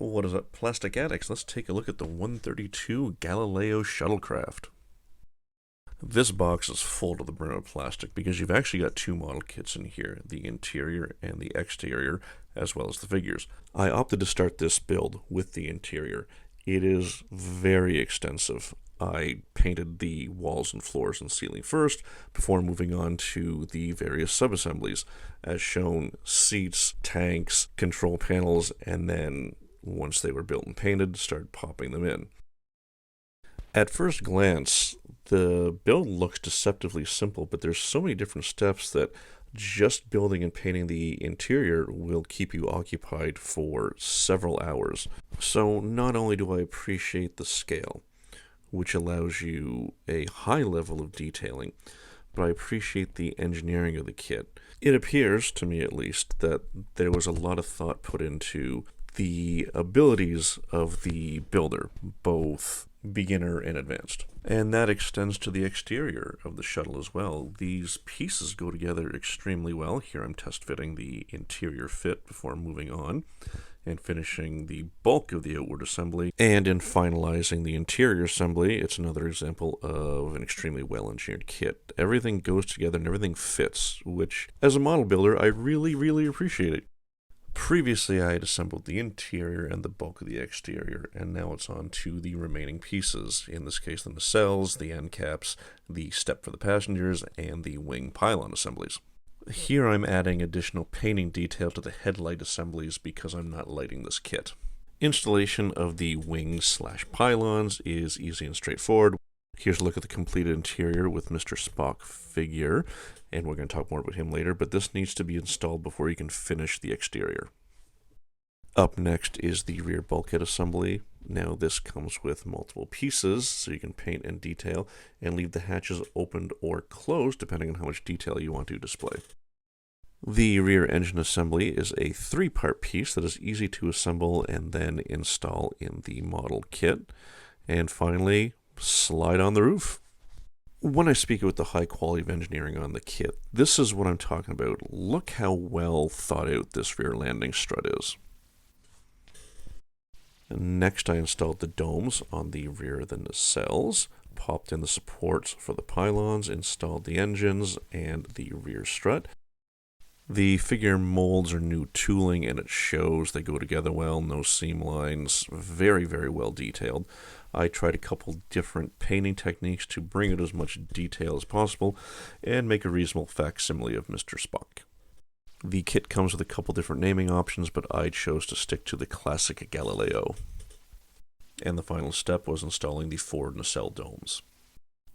What is up, Plastic Addicts? Let's take a look at the 132 Galileo Shuttlecraft. This box is full to the brim of plastic because you've actually got two model kits in here, the interior and the exterior, as well as the figures. I opted to start this build with the interior. It is very extensive. I painted the walls and floors and ceiling first before moving on to the various sub-assemblies, as shown: seats, tanks, control panels, and then once they were built and painted, started popping them in. At first glance, the build looks deceptively simple, but there's so many different steps that just building and painting the interior will keep you occupied for several hours. So not only do I appreciate the scale, which allows you a high level of detailing, but I appreciate the engineering of the kit. It appears, to me at least, that there was a lot of thought put into the abilities of the builder, both beginner and advanced. And that extends to the exterior of the shuttle as well. These pieces go together extremely well. Here I'm test fitting the interior fit before moving on and finishing the bulk of the outward assembly. And in finalizing the interior assembly, it's another example of an extremely well-engineered kit. Everything goes together and everything fits, which, as a model builder, I really appreciate it. Previously, I had assembled the interior and the bulk of the exterior, and now it's on to the remaining pieces. In this case, the nacelles, the end caps, the step for the passengers, and the wing pylon assemblies. Here I'm adding additional painting detail to the headlight assemblies because I'm not lighting this kit. Installation of the wings/pylons is easy and straightforward. Here's a look at the completed interior with Mr. Spock figure, and we're going to talk more about him later, but this needs to be installed before you can finish the exterior. Up next is the rear bulkhead assembly. Now this comes with multiple pieces, so you can paint and detail, and leave the hatches opened or closed depending on how much detail you want to display. The rear engine assembly is a 3-part piece that is easy to assemble and then install in the model kit. And finally, slide on the roof. When I speak about the high quality of engineering on the kit, this is what I'm talking about. Look how well thought out this rear landing strut is. And next I installed the domes on the rear of the nacelles, popped in the supports for the pylons, installed the engines and the rear strut. The figure molds are new tooling and it shows. They go together well, no seam lines, very well detailed. I tried a couple different painting techniques to bring out as much detail as possible and make a reasonable facsimile of Mr. Spock. The kit comes with a couple different naming options, but I chose to stick to the classic Galileo. And the final step was installing the forward nacelle domes.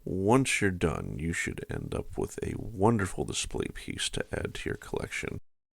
Once you're done, you should end up with a wonderful display piece to add to your collection.